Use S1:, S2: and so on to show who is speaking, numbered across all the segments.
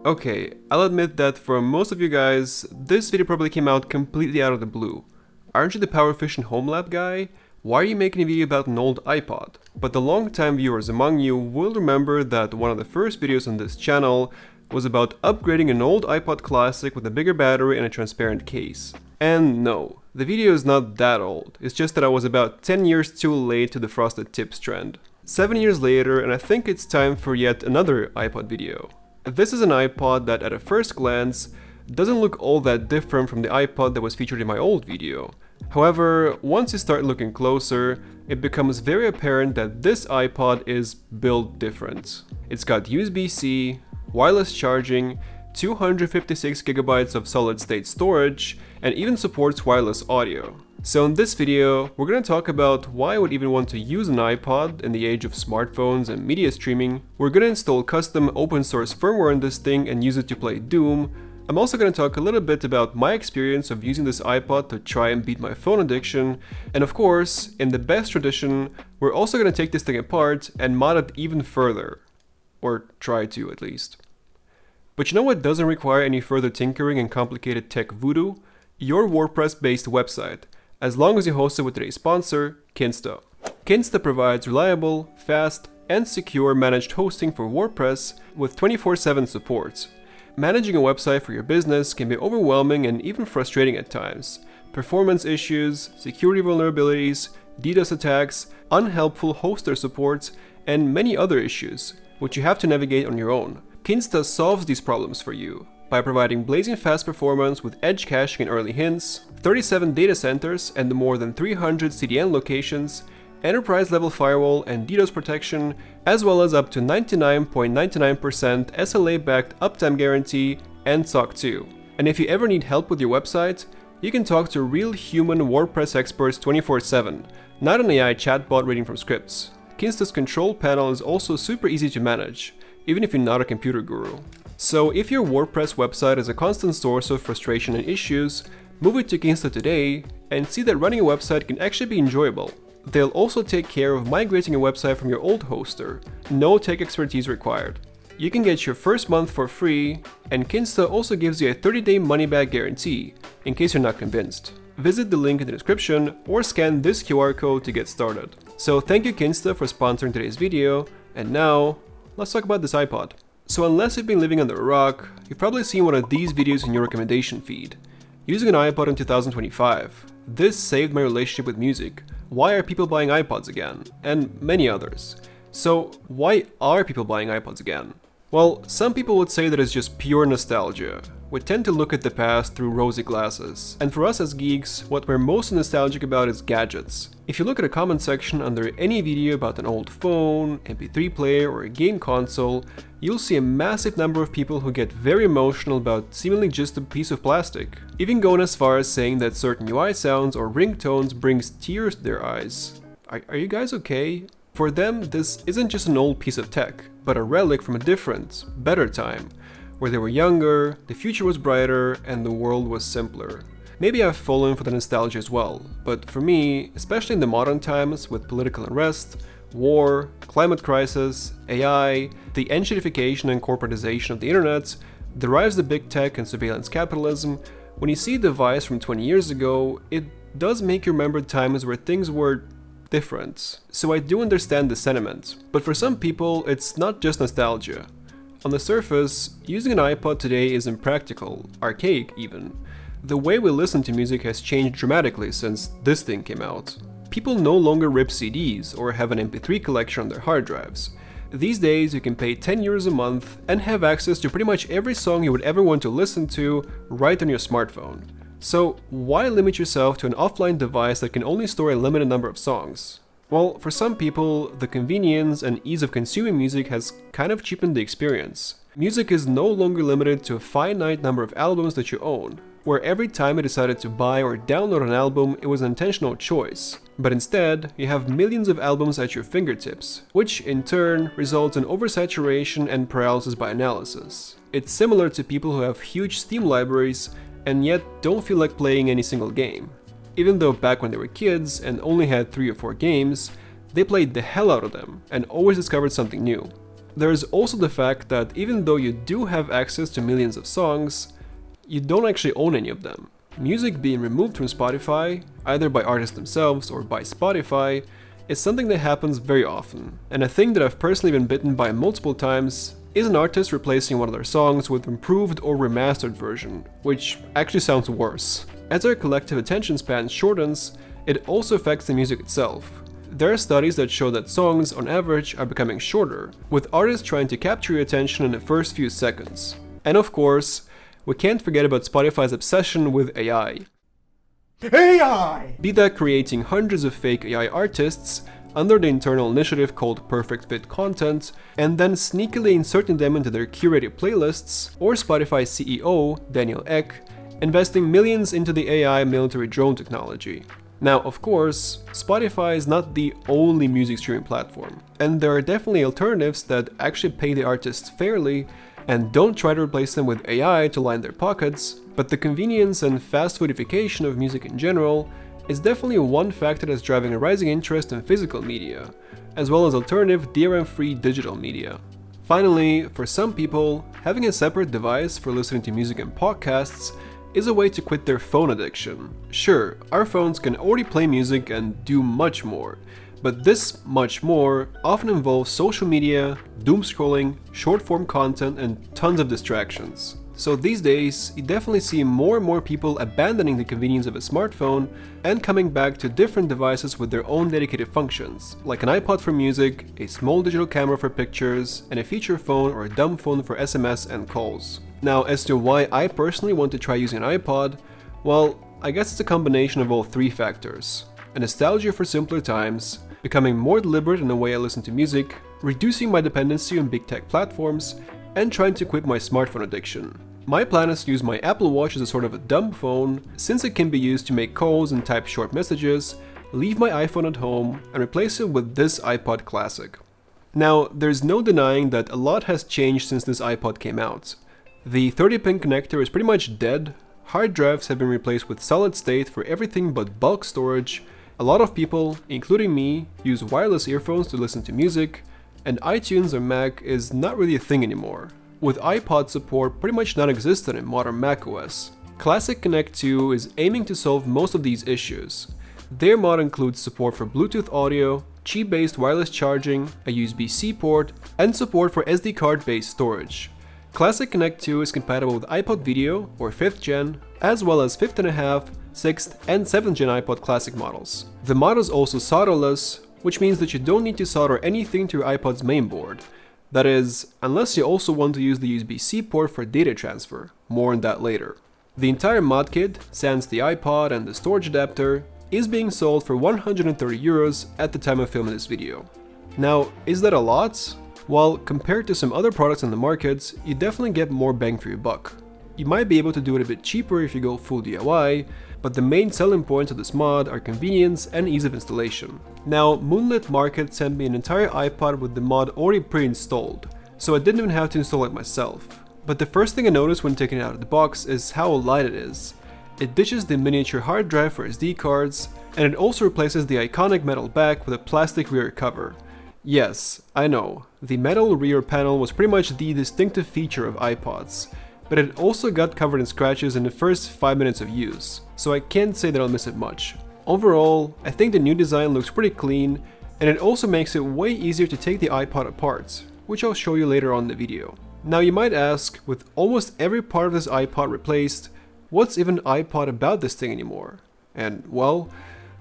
S1: Okay, I'll admit that for most of you guys, this video probably came out completely out of the blue. Aren't you the power efficient home lab guy? Why are you making a video about an old iPod? But the long-time viewers among you will remember that one of the first videos on this channel was about upgrading an old iPod Classic with a bigger battery and a transparent case. And no, the video is not that old, it's just that I was about 10 years too late to the frosted tips trend. 7 years later, and I think it's time for yet another iPod video. This is an iPod that at a first glance doesn't look all that different from the iPod that was featured in my old video. However, once you start looking closer, it becomes very apparent that this iPod is built different. It's got USB-C, wireless charging, 256GB of solid-state storage, and even supports wireless audio. So in this video, we're going to talk about why I would even want to use an iPod in the age of smartphones and media streaming. We're going to install custom open source firmware on this thing and use it to play Doom. I'm also going to talk a little bit about my experience of using this iPod to try and beat my phone addiction. And of course, in the best tradition, we're also going to take this thing apart and mod it even further. Or try to, at least. But you know what doesn't require any further tinkering and complicated tech voodoo? Your WordPress-based website, as long as you host it with today's sponsor, Kinsta. Kinsta provides reliable, fast, and secure managed hosting for WordPress with 24/7 support. Managing a website for your business can be overwhelming and even frustrating at times. Performance issues, security vulnerabilities, DDoS attacks, unhelpful hoster support, and many other issues, which you have to navigate on your own. Kinsta solves these problems for you by providing blazing fast performance with edge caching and early hints, 37 data centers and more than 300 CDN locations, enterprise-level firewall and DDoS protection, as well as up to 99.99% SLA-backed uptime guarantee and SOC 2. And if you ever need help with your website, you can talk to real human WordPress experts 24/7, not an AI chatbot reading from scripts. Kinsta's control panel is also super easy to manage, even if you're not a computer guru. So if your WordPress website is a constant source of frustration and issues, move it to Kinsta today and see that running a website can actually be enjoyable. They'll also take care of migrating a website from your old hoster, no tech expertise required. You can get your first month for free, and Kinsta also gives you a 30-day money-back guarantee, in case you're not convinced. Visit the link in the description or scan this QR code to get started. So thank you Kinsta for sponsoring today's video, and now, let's talk about this iPod. So unless you've been living under a rock, you've probably seen one of these videos in your recommendation feed. Using an iPod in 2025. This saved my relationship with music. Why are people buying iPods again? And many others. So why are people buying iPods again? Well, some people would say that it's just pure nostalgia. We tend to look at the past through rosy glasses. And for us as geeks, what we're most nostalgic about is gadgets. If you look at a comment section under any video about an old phone, MP3 player, or a game console, you'll see a massive number of people who get very emotional about seemingly just a piece of plastic. Even going as far as saying that certain UI sounds or ringtones brings tears to their eyes. Are you guys okay? For them, this isn't just an old piece of tech, but a relic from a different, better time, where they were younger, the future was brighter, and the world was simpler. Maybe I've fallen for the nostalgia as well, but for me, especially in the modern times with political unrest, war, climate crisis, AI, the enshittification and corporatization of the internet, the rise of big tech and surveillance capitalism, when you see a device from 20 years ago, it does make you remember times where things were different. So I do understand the sentiment, but for some people, it's not just nostalgia. On the surface, using an iPod today is impractical, archaic even. The way we listen to music has changed dramatically since this thing came out. People no longer rip CDs or have an MP3 collection on their hard drives. These days, you can pay €10 a month and have access to pretty much every song you would ever want to listen to right on your smartphone. So why limit yourself to an offline device that can only store a limited number of songs? Well, for some people, the convenience and ease of consuming music has kind of cheapened the experience. Music is no longer limited to a finite number of albums that you own, where every time you decided to buy or download an album, it was an intentional choice. But instead, you have millions of albums at your fingertips, which in turn results in oversaturation and paralysis by analysis. It's similar to people who have huge Steam libraries and yet don't feel like playing any single game. Even though back when they were kids and only had 3 or 4 games, they played the hell out of them and always discovered something new. There's also the fact that even though you do have access to millions of songs, you don't actually own any of them. Music being removed from Spotify, either by artists themselves or by Spotify, is something that happens very often. And a thing that I've personally been bitten by multiple times is an artist replacing one of their songs with an improved or remastered version, which actually sounds worse. As our collective attention span shortens, it also affects the music itself. There are studies that show that songs, on average, are becoming shorter, with artists trying to capture your attention in the first few seconds. And of course, we can't forget about Spotify's obsession with AI. Be that creating hundreds of fake AI artists under the internal initiative called Perfect Fit Content, and then sneakily inserting them into their curated playlists, or Spotify CEO, Daniel Ek, investing millions into the AI military drone technology. Now, of course, Spotify is not the only music streaming platform, and there are definitely alternatives that actually pay the artists fairly and don't try to replace them with AI to line their pockets, but the convenience and fast foodification of music in general is definitely one factor that's driving a rising interest in physical media, as well as alternative DRM-free digital media. Finally, for some people, having a separate device for listening to music and podcasts is a way to quit their phone addiction. Sure, our phones can already play music and do much more, but this much more often involves social media, doom scrolling, short-form content, and tons of distractions. So these days, you definitely see more and more people abandoning the convenience of a smartphone and coming back to different devices with their own dedicated functions, like an iPod for music, a small digital camera for pictures, and a feature phone or a dumb phone for SMS and calls. Now, as to why I personally want to try using an iPod, well, I guess it's a combination of all three factors. A nostalgia for simpler times, becoming more deliberate in the way I listen to music, reducing my dependency on big tech platforms, and trying to quit my smartphone addiction. My plan is to use my Apple Watch as a sort of a dumb phone, since it can be used to make calls and type short messages, leave my iPhone at home, and replace it with this iPod Classic. Now, there's no denying that a lot has changed since this iPod came out. The 30-pin connector is pretty much dead, hard drives have been replaced with solid state for everything but bulk storage, a lot of people, including me, use wireless earphones to listen to music, and iTunes or Mac is not really a thing anymore, with iPod support pretty much non-existent in modern macOS. Classic Connect 2 is aiming to solve most of these issues. Their mod includes support for Bluetooth audio, chip-based wireless charging, a USB-C port, and support for SD card-based storage. Classic Connect 2 is compatible with iPod Video or 5th gen, as well as 5th and a half, 6th, and 7th gen iPod Classic models. The mod is also solderless, which means that you don't need to solder anything to your iPod's mainboard. That is, unless you also want to use the USB-C port for data transfer. More on that later. The entire mod kit, sans the iPod and the storage adapter, is being sold for 130 euros at the time of filming this video. Now, is that a lot? Well, compared to some other products on the market, you definitely get more bang for your buck. You might be able to do it a bit cheaper if you go full DIY, but the main selling points of this mod are convenience and ease of installation. Now, Moonlit Market sent me an entire iPod with the mod already pre-installed, so I didn't even have to install it myself. But the first thing I noticed when taking it out of the box is how light it is. It ditches the miniature hard drive for SD cards, and it also replaces the iconic metal back with a plastic rear cover. Yes, I know, the metal rear panel was pretty much the distinctive feature of iPods, but it also got covered in scratches in the first 5 minutes of use, so I can't say that I'll miss it much. Overall, I think the new design looks pretty clean, and it also makes it way easier to take the iPod apart, which I'll show you later on in the video. Now you might ask, with almost every part of this iPod replaced, what's even iPod about this thing anymore? And well,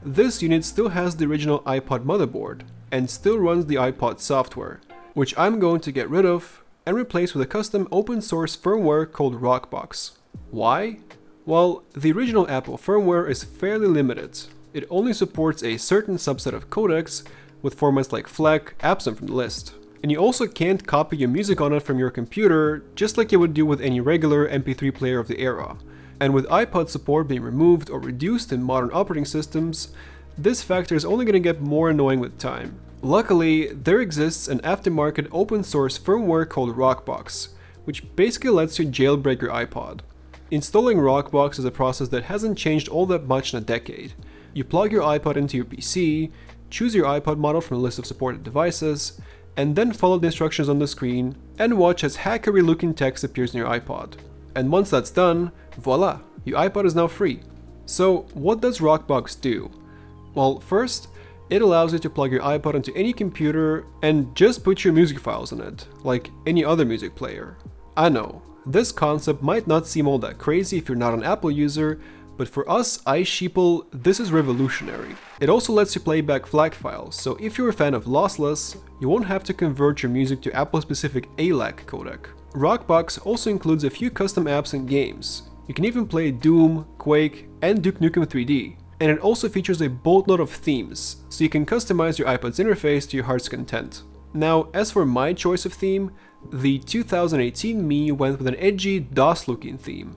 S1: this unit still has the original iPod motherboard, and still runs the iPod software, which I'm going to get rid of and replace with a custom open source firmware called Rockbox. Why? Well, the original Apple firmware is fairly limited. It only supports a certain subset of codecs, with formats like FLAC absent from the list. And you also can't copy your music on it from your computer, just like you would do with any regular MP3 player of the era. And with iPod support being removed or reduced in modern operating systems, this factor is only going to get more annoying with time. Luckily, there exists an aftermarket open source firmware called Rockbox, which basically lets you jailbreak your iPod. Installing Rockbox is a process that hasn't changed all that much in a decade. You plug your iPod into your PC, choose your iPod model from a list of supported devices, and then follow the instructions on the screen and watch as hackery looking text appears in your iPod. And once that's done, voila, your iPod is now free. So what does Rockbox do? Well, first, it allows you to plug your iPod into any computer and just put your music files in it, like any other music player. I know, this concept might not seem all that crazy if you're not an Apple user, but for us iSheeple, this is revolutionary. It also lets you play back FLAC files, so if you're a fan of lossless, you won't have to convert your music to Apple-specific ALAC codec. Rockbox also includes a few custom apps and games. You can even play Doom, Quake, and Duke Nukem 3D. And it also features a boatload of themes, so you can customize your iPod's interface to your heart's content. Now, as for my choice of theme, the 2018 me went with an edgy DOS-looking theme.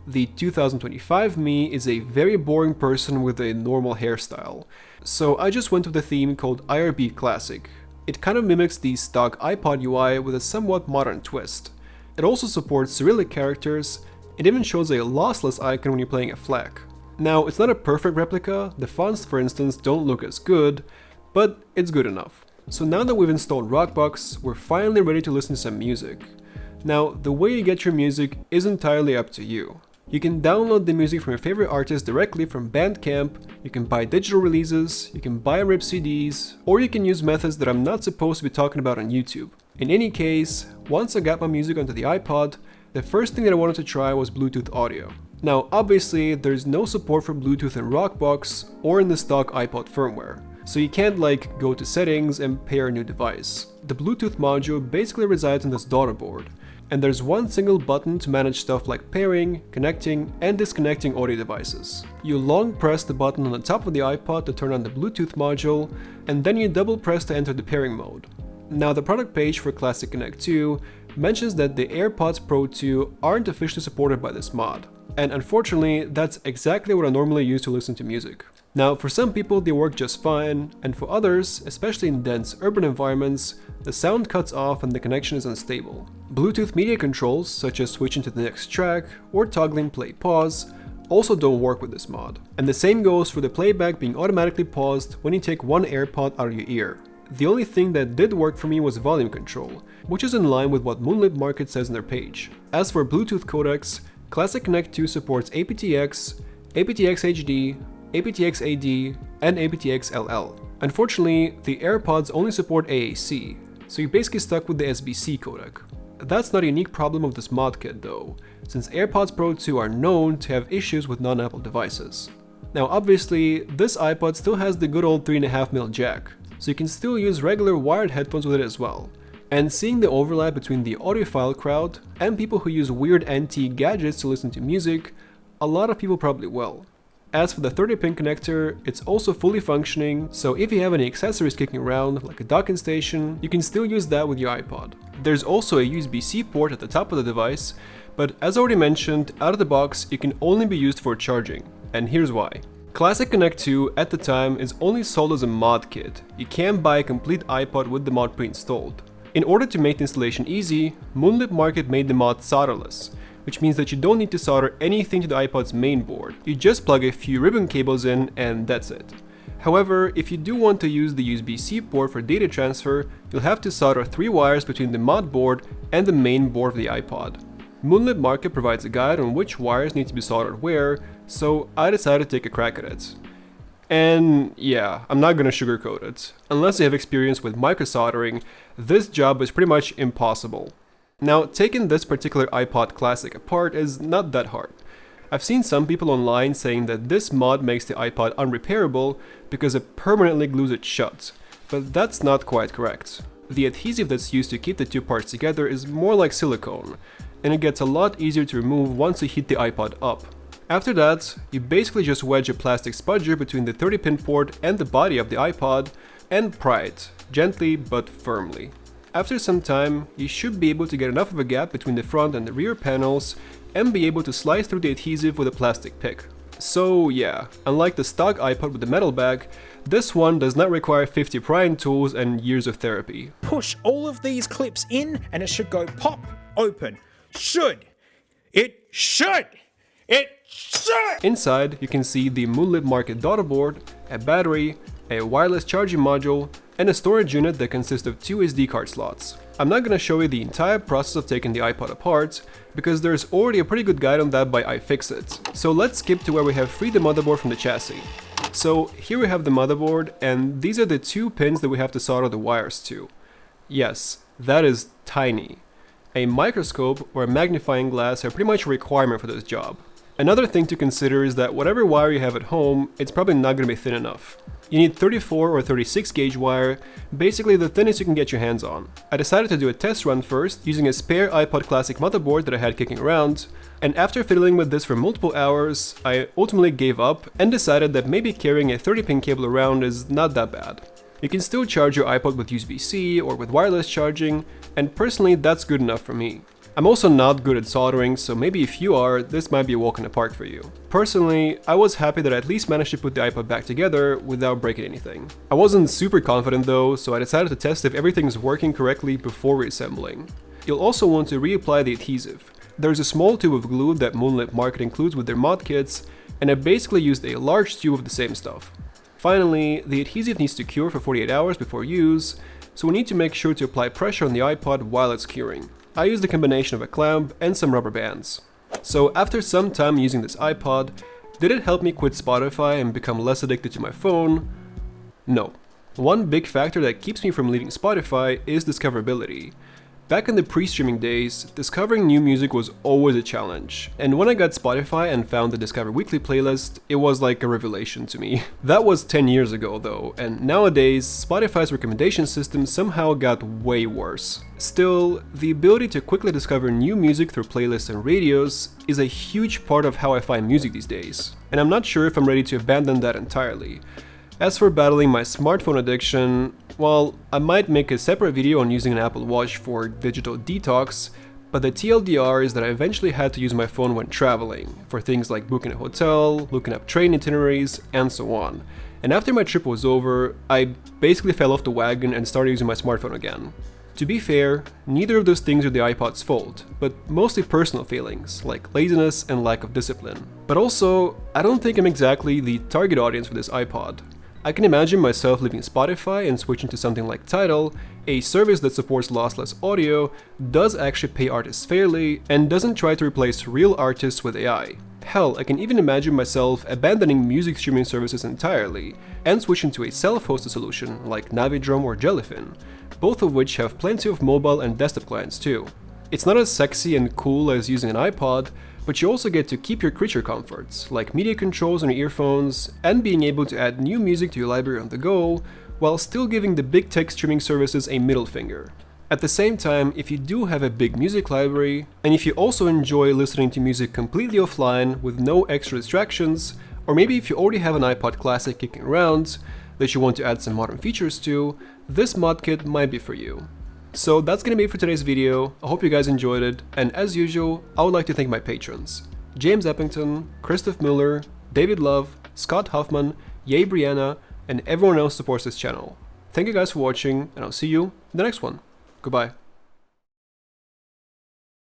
S1: The 2025 me is a very boring person with a normal hairstyle, so I just went with a theme called IRB Classic. It kind of mimics the stock iPod UI with a somewhat modern twist. It also supports Cyrillic characters. It even shows a lossless icon when you're playing a FLAC. Now, it's not a perfect replica, the fonts for instance don't look as good, but it's good enough. So now that we've installed Rockbox, we're finally ready to listen to some music. Now, the way you get your music is entirely up to you. You can download the music from your favorite artist directly from Bandcamp, you can buy digital releases, you can buy RIP CDs, or you can use methods that I'm not supposed to be talking about on YouTube. In any case, once I got my music onto the iPod, the first thing that I wanted to try was Bluetooth audio. Now obviously there's no support for Bluetooth in Rockbox or in the stock iPod firmware, so you can't like go to settings and pair a new device. The Bluetooth module basically resides in this daughter board, and there's one single button to manage stuff like pairing, connecting, and disconnecting audio devices. You long press the button on the top of the iPod to turn on the Bluetooth module, and then you double press to enter the pairing mode. Now the product page for Classic Connect 2 mentions that the AirPods Pro 2 aren't officially supported by this mod, and unfortunately that's exactly what I normally use to listen to music. Now for some people they work just fine, and for others, especially in dense urban environments, the sound cuts off and the connection is unstable. Bluetooth media controls, such as switching to the next track or toggling play pause, also don't work with this mod. And the same goes for the playback being automatically paused when you take one AirPod out of your ear. The only thing that did work for me was volume control, which is in line with what Moonlit Market says on their page. As for Bluetooth codecs, Classic Connect 2 supports aptX, aptX HD, aptX AD, and aptX LL. Unfortunately, the AirPods only support AAC, so you're basically stuck with the SBC codec. That's not a unique problem of this mod kit though, since AirPods Pro 2 are known to have issues with non-Apple devices. Now obviously, this iPod still has the good old 3.5mm jack, so you can still use regular wired headphones with it as well. And seeing the overlap between the audiophile crowd and people who use weird antique gadgets to listen to music, a lot of people probably will. As for the 30-pin connector, it's also fully functioning, so if you have any accessories kicking around, like a docking station, you can still use that with your iPod. There's also a USB-C port at the top of the device, but as already mentioned, out of the box, it can only be used for charging, and here's why. Classic Connect 2 at the time is only sold as a mod kit. You can't buy a complete iPod with the mod pre-installed. In order to make the installation easy, Moonlit Market made the mod solderless, which means that you don't need to solder anything to the iPod's main board. You just plug a few ribbon cables in and that's it. However, if you do want to use the USB-C port for data transfer, you'll have to solder 3 wires between the mod board and the main board of the iPod. Moonlit Market provides a guide on which wires need to be soldered where, so I decided to take a crack at it. And yeah, I'm not gonna sugarcoat it. Unless you have experience with microsoldering, this job is pretty much impossible. Now, taking this particular iPod Classic apart is not that hard. I've seen some people online saying that this mod makes the iPod unrepairable because it permanently glues it shut, but that's not quite correct. The adhesive that's used to keep the two parts together is more like silicone, and it gets a lot easier to remove once you heat the iPod up. After that, you basically just wedge a plastic spudger between the 30-pin port and the body of the iPod and pry it, gently but firmly. After some time, you should be able to get enough of a gap between the front and the rear panels and be able to slice through the adhesive with a plastic pick. So yeah, unlike the stock iPod with the metal bag, this one does not require 50 prying tools and years of therapy.
S2: Push all of these clips in and it should go pop open. Should. It should. It should.
S1: Inside, you can see the Moonlit Market daughter board, a battery, a wireless charging module, and a storage unit that consists of 2 SD card slots. I'm not gonna show you the entire process of taking the iPod apart, because there's already a pretty good guide on that by iFixit. So let's skip to where we have freed the motherboard from the chassis. So here we have the motherboard, and these are the 2 pins that we have to solder the wires to. Yes, that is tiny. A microscope or a magnifying glass are pretty much a requirement for this job. Another thing to consider is that whatever wire you have at home, it's probably not going to be thin enough. You need 34 or 36 gauge wire, basically the thinnest you can get your hands on. I decided to do a test run first, using a spare iPod Classic motherboard that I had kicking around, and after fiddling with this for multiple hours, I ultimately gave up and decided that maybe carrying a 30-pin cable around is not that bad. You can still charge your iPod with USB-C or with wireless charging, and personally that's good enough for me. I'm also not good at soldering, so maybe if you are, this might be a walk in the park for you. Personally, I was happy that I at least managed to put the iPod back together without breaking anything. I wasn't super confident though, so I decided to test if everything's working correctly before reassembling. You'll also want to reapply the adhesive. There's a small tube of glue that Moonlit Market includes with their mod kits, and I basically used a large tube of the same stuff. Finally, the adhesive needs to cure for 48 hours before use, so we need to make sure to apply pressure on the iPod while it's curing. I used a combination of a clamp and some rubber bands. So after some time using this iPod, did it help me quit Spotify and become less addicted to my phone? No. One big factor that keeps me from leaving Spotify is discoverability. Back in the pre-streaming days, discovering new music was always a challenge, and when I got Spotify and found the Discover Weekly playlist, it was like a revelation to me. That was 10 years ago though, and nowadays, Spotify's recommendation system somehow got way worse. Still, the ability to quickly discover new music through playlists and radios is a huge part of how I find music these days, and I'm not sure if I'm ready to abandon that entirely. As for battling my smartphone addiction, well, I might make a separate video on using an Apple Watch for digital detox, but the TLDR is that I eventually had to use my phone when traveling, for things like booking a hotel, looking up train itineraries, and so on. And after my trip was over, I basically fell off the wagon and started using my smartphone again. To be fair, neither of those things are the iPod's fault, but mostly personal failings, like laziness and lack of discipline. But also, I don't think I'm exactly the target audience for this iPod. I can imagine myself leaving Spotify and switching to something like Tidal, a service that supports lossless audio, does actually pay artists fairly, and doesn't try to replace real artists with AI. Hell, I can even imagine myself abandoning music streaming services entirely, and switching to a self-hosted solution like Navidrum or Jellyfin, both of which have plenty of mobile and desktop clients too. It's not as sexy and cool as using an iPod, but you also get to keep your creature comforts, like media controls on your earphones, and being able to add new music to your library on the go, while still giving the big tech streaming services a middle finger. At the same time, if you do have a big music library, and if you also enjoy listening to music completely offline with no extra distractions, or maybe if you already have an iPod Classic kicking around that you want to add some modern features to, this mod kit might be for you. So that's gonna be it for today's video. I hope you guys enjoyed it, and as usual, I would like to thank my patrons: James Eppington, Christoph Miller, David Love, Scott Huffman, Yay Brianna, and everyone else supports this channel. Thank you guys for watching, and I'll see you in the next one. Goodbye.